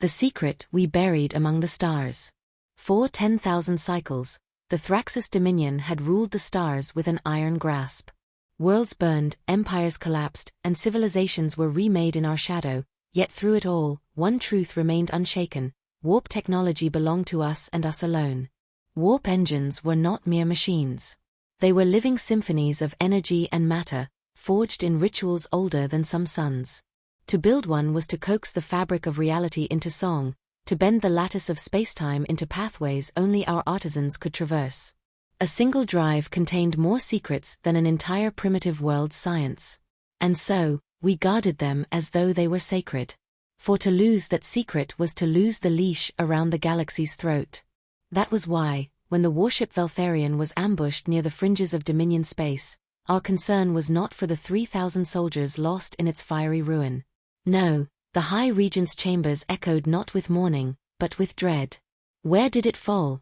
The secret we buried among the stars. For 10,000 cycles, the Thraxis Dominion had ruled the stars with an iron grasp. Worlds burned, empires collapsed, and civilizations were remade in our shadow, yet through it all, one truth remained unshaken: warp technology belonged to us and us alone. Warp engines were not mere machines. They were living symphonies of energy and matter, forged in rituals older than some suns. To build one was to coax the fabric of reality into song, to bend the lattice of spacetime into pathways only our artisans could traverse. A single drive contained more secrets than an entire primitive world's science. And so, we guarded them as though they were sacred. For to lose that secret was to lose the leash around the galaxy's throat. That was why, when the warship Veltharion was ambushed near the fringes of Dominion space, our concern was not for the 3,000 soldiers lost in its fiery ruin. No, the High Regent's chambers echoed not with mourning, but with dread. Where did it fall?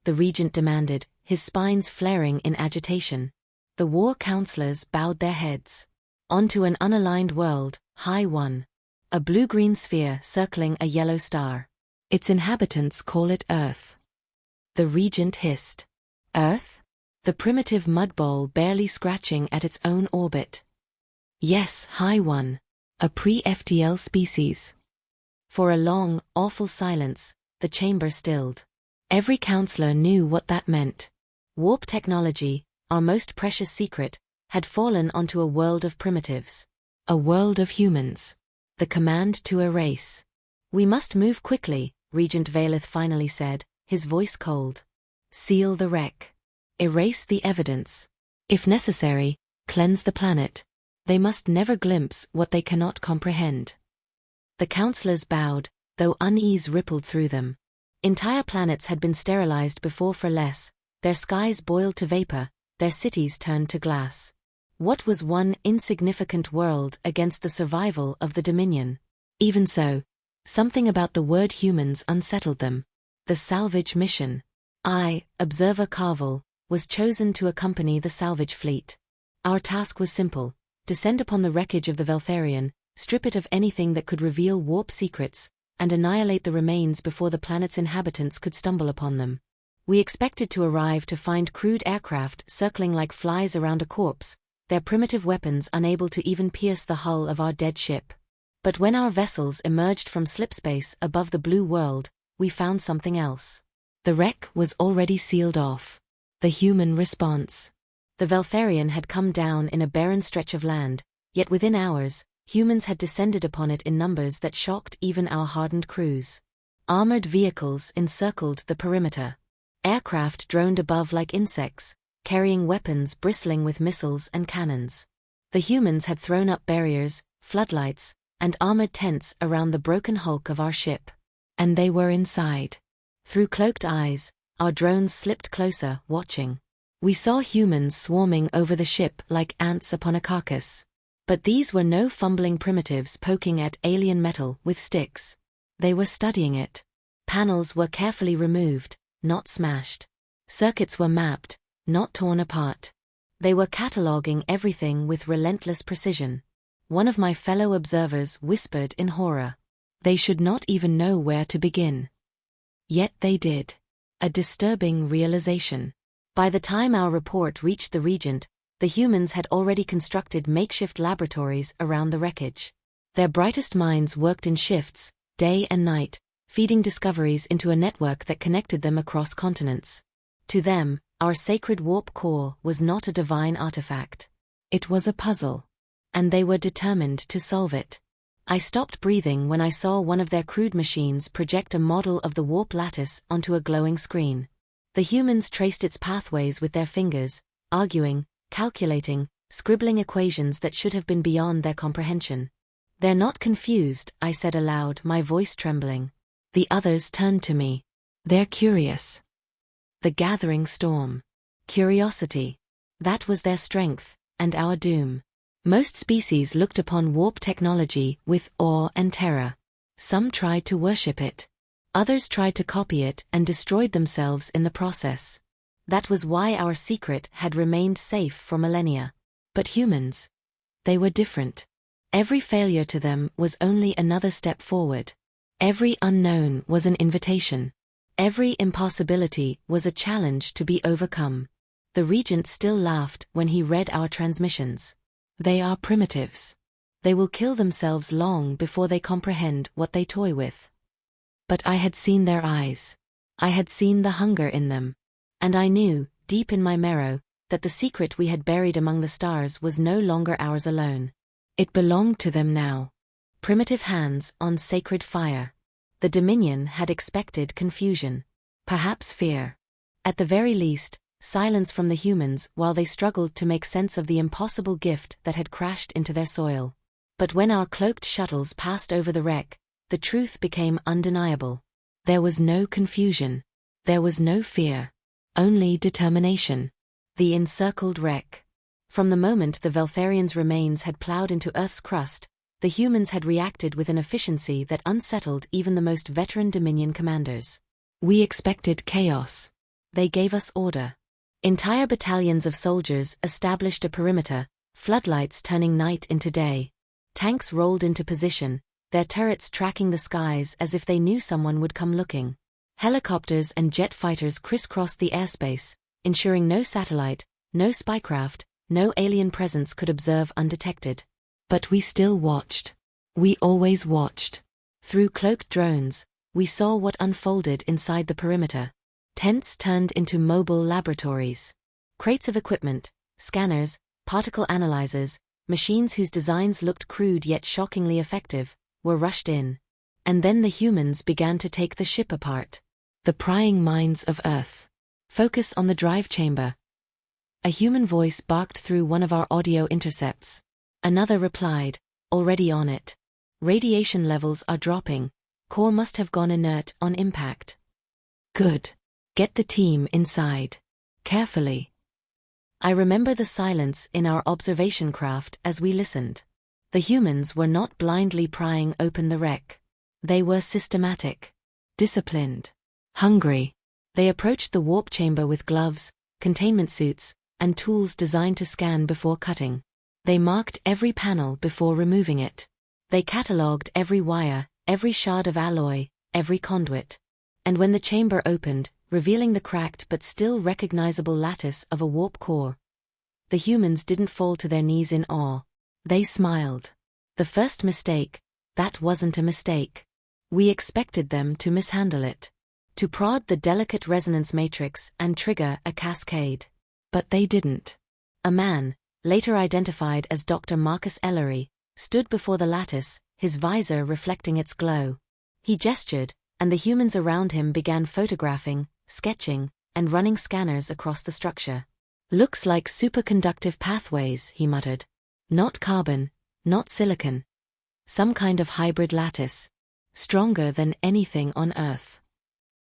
The Regent demanded, his spines flaring in agitation. The war counselors bowed their heads. Onto an unaligned world, High One. A blue-green sphere circling a yellow star. Its inhabitants call it Earth. The Regent hissed. Earth? The primitive mud ball barely scratching at its own orbit. Yes, High One. A pre-FTL species. For a long, awful silence, the chamber stilled. Every counselor knew what that meant. Warp technology, our most precious secret, had fallen onto a world of primitives. A world of humans. The command to erase. We must move quickly, Regent Valeth finally said, his voice cold. Seal the wreck. Erase the evidence. If necessary, cleanse the planet. They must never glimpse what they cannot comprehend. The counselors bowed, though unease rippled through them. Entire planets had been sterilized before for less, their skies boiled to vapor, their cities turned to glass. What was one insignificant world against the survival of the Dominion? Even so, something about the word humans unsettled them. The salvage mission. I, Observer Carvel, was chosen to accompany the salvage fleet. Our task was simple: descend upon the wreckage of the Veltharion, strip it of anything that could reveal warp secrets, and annihilate the remains before the planet's inhabitants could stumble upon them. We expected to arrive to find crude aircraft circling like flies around a corpse, their primitive weapons unable to even pierce the hull of our dead ship. But when our vessels emerged from slipspace above the blue world, we found something else. The wreck was already sealed off. The human response. The Veltharion had come down in a barren stretch of land, yet within hours, humans had descended upon it in numbers that shocked even our hardened crews. Armored vehicles encircled the perimeter. Aircraft droned above like insects, carrying weapons bristling with missiles and cannons. The humans had thrown up barriers, floodlights, and armored tents around the broken hulk of our ship. And they were inside. Through cloaked eyes, our drones slipped closer, watching. We saw humans swarming over the ship like ants upon a carcass. But these were no fumbling primitives poking at alien metal with sticks. They were studying it. Panels were carefully removed, not smashed. Circuits were mapped, not torn apart. They were cataloging everything with relentless precision. One of my fellow observers whispered in horror. They should not even know where to begin. Yet they did. A disturbing realization. By the time our report reached the Regent, the humans had already constructed makeshift laboratories around the wreckage. Their brightest minds worked in shifts, day and night, feeding discoveries into a network that connected them across continents. To them, our sacred warp core was not a divine artifact. It was a puzzle. And they were determined to solve it. I stopped breathing when I saw one of their crude machines project a model of the warp lattice onto a glowing screen. The humans traced its pathways with their fingers, arguing, calculating, scribbling equations that should have been beyond their comprehension. They're not confused, I said aloud, my voice trembling. The others turned to me. They're curious. The gathering storm. Curiosity. That was their strength, and our doom. Most species looked upon warp technology with awe and terror. Some tried to worship it. Others tried to copy it and destroyed themselves in the process. That was why our secret had remained safe for millennia. But humans? They were different. Every failure to them was only another step forward. Every unknown was an invitation. Every impossibility was a challenge to be overcome. The Regent still laughed when he read our transmissions. They are primitives. They will kill themselves long before they comprehend what they toy with. But I had seen their eyes. I had seen the hunger in them. And I knew, deep in my marrow, that the secret we had buried among the stars was no longer ours alone. It belonged to them now. Primitive hands on sacred fire. The Dominion had expected confusion. Perhaps fear. At the very least, silence from the humans while they struggled to make sense of the impossible gift that had crashed into their soil. But when our cloaked shuttles passed over the wreck, the truth became undeniable. There was no confusion. There was no fear. Only determination. The encircled wreck. From the moment the Veltharians' remains had plowed into Earth's crust, the humans had reacted with an efficiency that unsettled even the most veteran Dominion commanders. We expected chaos. They gave us order. Entire battalions of soldiers established a perimeter, floodlights turning night into day. Tanks rolled into position, their turrets tracking the skies as if they knew someone would come looking. Helicopters and jet fighters crisscrossed the airspace, ensuring no satellite, no spycraft, no alien presence could observe undetected. But we still watched. We always watched. Through cloaked drones, we saw what unfolded inside the perimeter. Tents turned into mobile laboratories. Crates of equipment, scanners, particle analyzers, machines whose designs looked crude yet shockingly effective, were rushed in. And then the humans began to take the ship apart. The prying minds of Earth. Focus on the drive chamber. A human voice barked through one of our audio intercepts. Another replied, already on it. Radiation levels are dropping. Core must have gone inert on impact. Good. Get the team inside. Carefully. I remember the silence in our observation craft as we listened. The humans were not blindly prying open the wreck. They were systematic. Disciplined. Hungry. They approached the warp chamber with gloves, containment suits, and tools designed to scan before cutting. They marked every panel before removing it. They catalogued every wire, every shard of alloy, every conduit. And when the chamber opened, revealing the cracked but still recognizable lattice of a warp core, the humans didn't fall to their knees in awe. They smiled. The first mistake, that wasn't a mistake. We expected them to mishandle it. To prod the delicate resonance matrix and trigger a cascade. But they didn't. A man, later identified as Dr. Marcus Ellery, stood before the lattice, his visor reflecting its glow. He gestured, and the humans around him began photographing, sketching, and running scanners across the structure. Looks like superconductive pathways, he muttered. Not carbon, not silicon. Some kind of hybrid lattice. Stronger than anything on Earth.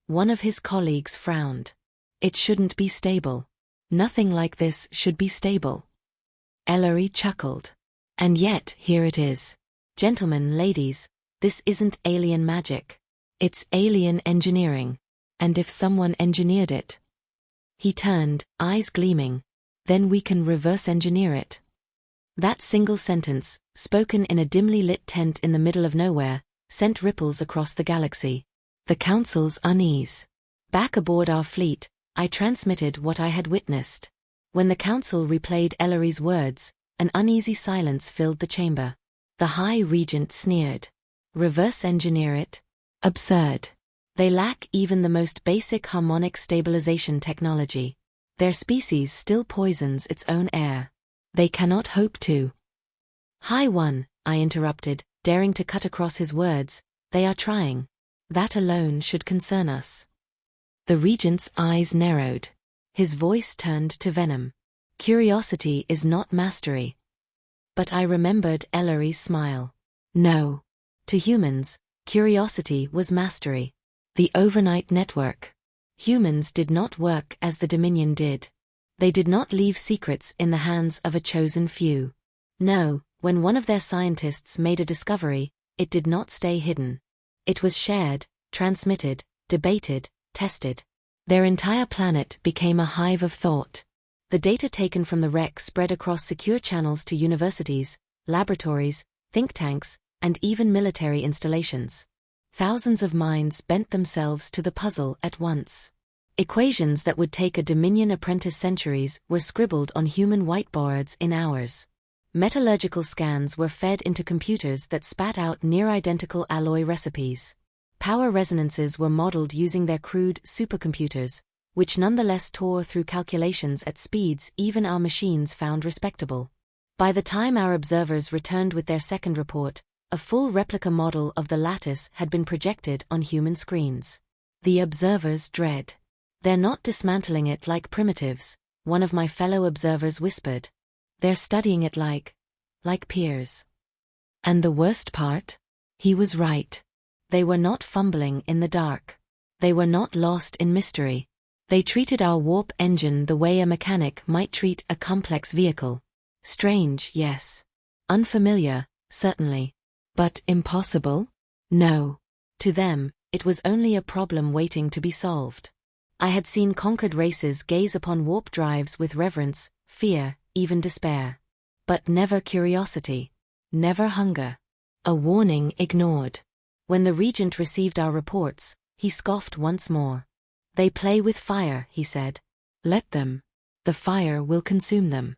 One of his colleagues frowned. It shouldn't be stable. Nothing like this should be stable. Ellery chuckled. And yet, here it is. Gentlemen, ladies, this isn't alien magic. It's alien engineering. And if someone engineered it. He turned, eyes gleaming. Then we can reverse engineer it. That single sentence, spoken in a dimly lit tent in the middle of nowhere, sent ripples across the galaxy. The Council's unease. Back aboard our fleet, I transmitted what I had witnessed. When the Council replayed Ellery's words, an uneasy silence filled the chamber. The High Regent sneered. Reverse engineer it? Absurd. They lack even the most basic harmonic stabilization technology. Their species still poisons its own air. They cannot hope to. High One, I interrupted, daring to cut across his words, they are trying. That alone should concern us. The Regent's eyes narrowed. His voice turned to venom. Curiosity is not mastery. But I remembered Ellery's smile. No. To humans, curiosity was mastery. The overnight network. Humans did not work as the Dominion did. They did not leave secrets in the hands of a chosen few. No, when one of their scientists made a discovery, it did not stay hidden. It was shared, transmitted, debated, tested. Their entire planet became a hive of thought. The data taken from the wreck spread across secure channels to universities, laboratories, think tanks, and even military installations. Thousands of minds bent themselves to the puzzle at once. Equations that would take a Dominion apprentice centuries were scribbled on human whiteboards in hours. Metallurgical scans were fed into computers that spat out near-identical alloy recipes. Power resonances were modeled using their crude supercomputers, which nonetheless tore through calculations at speeds even our machines found respectable. By the time our observers returned with their second report, a full replica model of the lattice had been projected on human screens. The observers' dread. "They're not dismantling it like primitives," one of my fellow observers whispered. "They're studying it like peers." And the worst part? He was right. They were not fumbling in the dark. They were not lost in mystery. They treated our warp engine the way a mechanic might treat a complex vehicle. Strange, yes. Unfamiliar, certainly. But impossible? No. To them, it was only a problem waiting to be solved. I had seen conquered races gaze upon warp drives with reverence, fear, even despair. But never curiosity. Never hunger. A warning ignored. When the Regent received our reports, he scoffed once more. "They play with fire," he said. "Let them. The fire will consume them."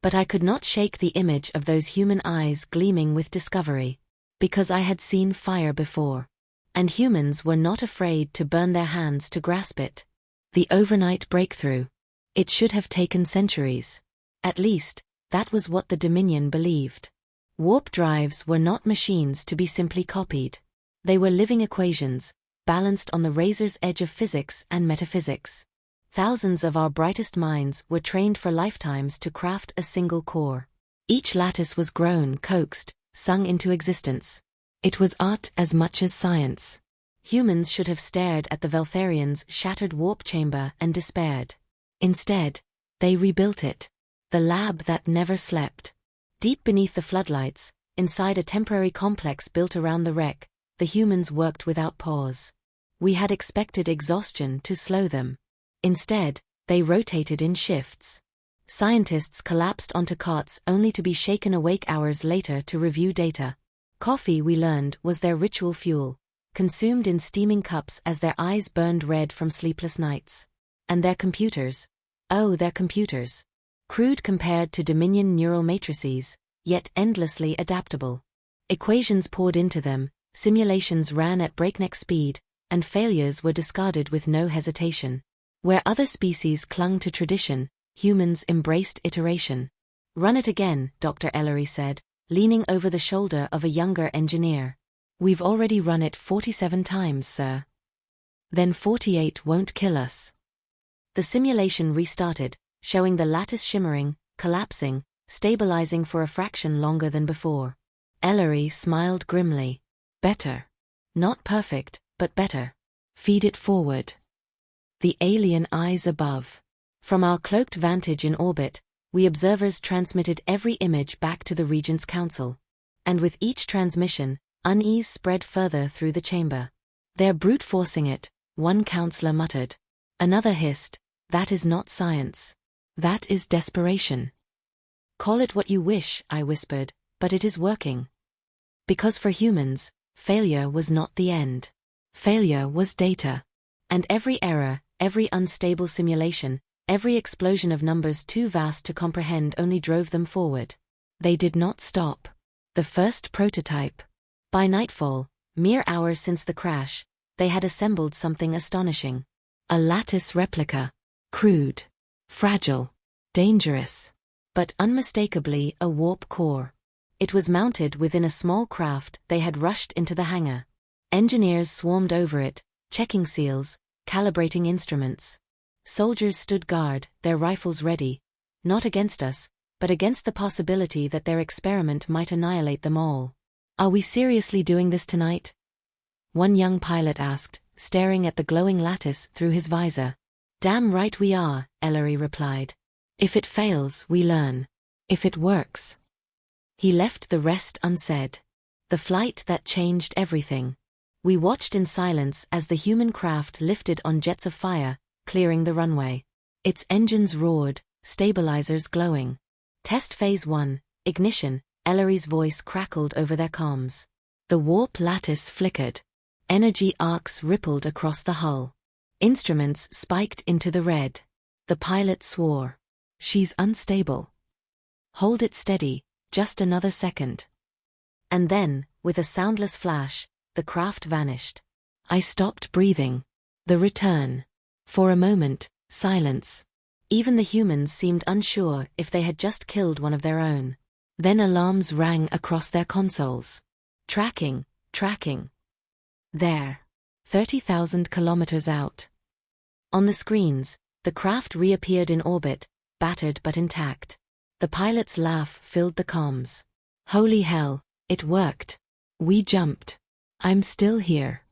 But I could not shake the image of those human eyes gleaming with discovery. Because I had seen fire before. And humans were not afraid to burn their hands to grasp it. The overnight breakthrough. It should have taken centuries. At least, that was what the Dominion believed. Warp drives were not machines to be simply copied. They were living equations, balanced on the razor's edge of physics and metaphysics. Thousands of our brightest minds were trained for lifetimes to craft a single core. Each lattice was grown, coaxed, sung into existence. It was art as much as science. Humans should have stared at the Veltharians' shattered warp chamber and despaired. Instead, they rebuilt it. The lab that never slept. Deep beneath the floodlights, inside a temporary complex built around the wreck, the humans worked without pause. We had expected exhaustion to slow them. Instead, they rotated in shifts. Scientists collapsed onto cots only to be shaken awake hours later to review data. Coffee, we learned, was their ritual fuel, consumed in steaming cups as their eyes burned red from sleepless nights. And their computers. Oh, their computers. Crude compared to Dominion neural matrices, yet endlessly adaptable. Equations poured into them, simulations ran at breakneck speed, and failures were discarded with no hesitation. Where other species clung to tradition, humans embraced iteration. "Run it again," Dr. Ellery said, leaning over the shoulder of a younger engineer. "We've already run it 47 times, sir." "Then 48 won't kill us." The simulation restarted, showing the lattice shimmering, collapsing, stabilizing for a fraction longer than before. Ellery smiled grimly. "Better. Not perfect, but better. Feed it forward." The alien eyes above. From our cloaked vantage in orbit, we observers transmitted every image back to the Regent's Council. And with each transmission, unease spread further through the chamber. "They're brute-forcing it," one counselor muttered. Another hissed, "That is not science. That is desperation." "Call it what you wish," I whispered, "but it is working." Because for humans, failure was not the end. Failure was data. And every error, every unstable simulation, every explosion of numbers too vast to comprehend only drove them forward. They did not stop. The first prototype. By nightfall, mere hours since the crash, they had assembled something astonishing. A lattice replica. Crude. Fragile. Dangerous. But unmistakably a warp core. It was mounted within a small craft they had rushed into the hangar. Engineers swarmed over it, checking seals, calibrating instruments. Soldiers stood guard, their rifles ready, not against us, but against the possibility that their experiment might annihilate them all. "Are we seriously doing this tonight?" one young pilot asked, staring at the glowing lattice through his visor. "Damn right we are," Ellery replied. "If it fails, we learn. If it works." He left the rest unsaid. The flight that changed everything. We watched in silence as the human craft lifted on jets of fire, clearing the runway. Its engines roared, stabilizers glowing. "Test Phase 1, ignition," Ellery's voice crackled over their comms. The warp lattice flickered. Energy arcs rippled across the hull. Instruments spiked into the red. The pilot swore. "She's unstable. Hold it steady, just another second." And then, with a soundless flash, the craft vanished. I stopped breathing. The return. For a moment, silence. Even the humans seemed unsure if they had just killed one of their own. Then alarms rang across their consoles. Tracking, tracking. There. 30,000 kilometers out. On the screens, the craft reappeared in orbit, battered but intact. The pilot's laugh filled the comms. "Holy hell, it worked. We jumped. I'm still here."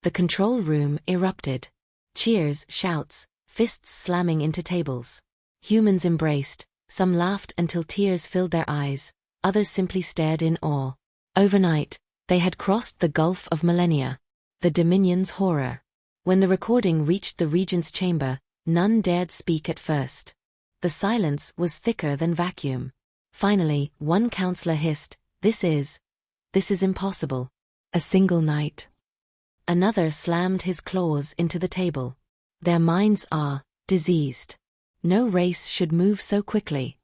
The control room erupted. Cheers, shouts, fists slamming into tables. Humans embraced, some laughed until tears filled their eyes, others simply stared in awe. Overnight, they had crossed the Gulf of Millennia. The Dominion's horror. When the recording reached the Regent's chamber, none dared speak at first. The silence was thicker than vacuum. Finally, one counselor hissed, This is impossible. A single night." Another slammed his claws into the table. "Their minds are diseased. No race should move so quickly."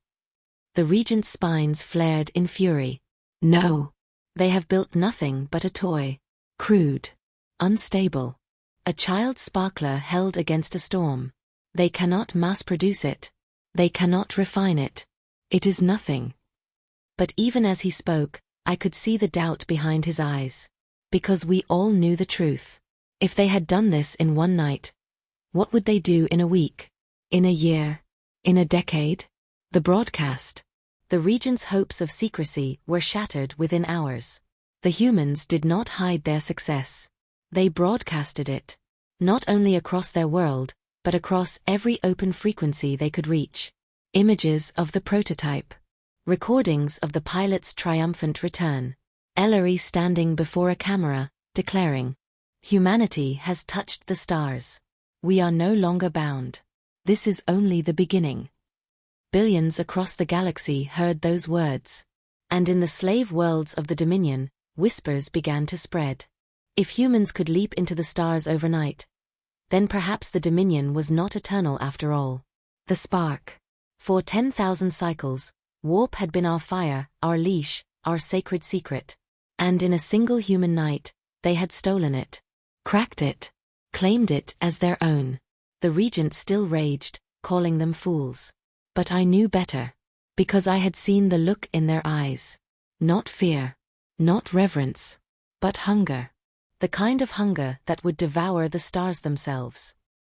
The Regent's spines flared in fury. "No. They have built nothing but a toy. Crude. Unstable. A child's sparkler held against a storm. They cannot mass-produce it. They cannot refine it. It is nothing." But even as he spoke, I could see the doubt behind his eyes. Because we all knew the truth. If they had done this in one night, what would they do in a week? In a year? In a decade? The broadcast. The Regent's hopes of secrecy were shattered within hours. The humans did not hide their success. They broadcasted it. Not only across their world, but across every open frequency they could reach. Images of the prototype. Recordings of the pilot's triumphant return. Ellery standing before a camera, declaring, "Humanity has touched the stars. We are no longer bound. This is only the beginning." Billions across the galaxy heard those words. And in the slave worlds of the Dominion, whispers began to spread. If humans could leap into the stars overnight, then perhaps the Dominion was not eternal after all. The spark. For 10,000 cycles, warp had been our fire, our leash, our sacred secret. And in a single human night, they had stolen it. Cracked it. Claimed it as their own. The Regent still raged, calling them fools. But I knew better. Because I had seen the look in their eyes. Not fear. Not reverence. But hunger. The kind of hunger that would devour the stars themselves.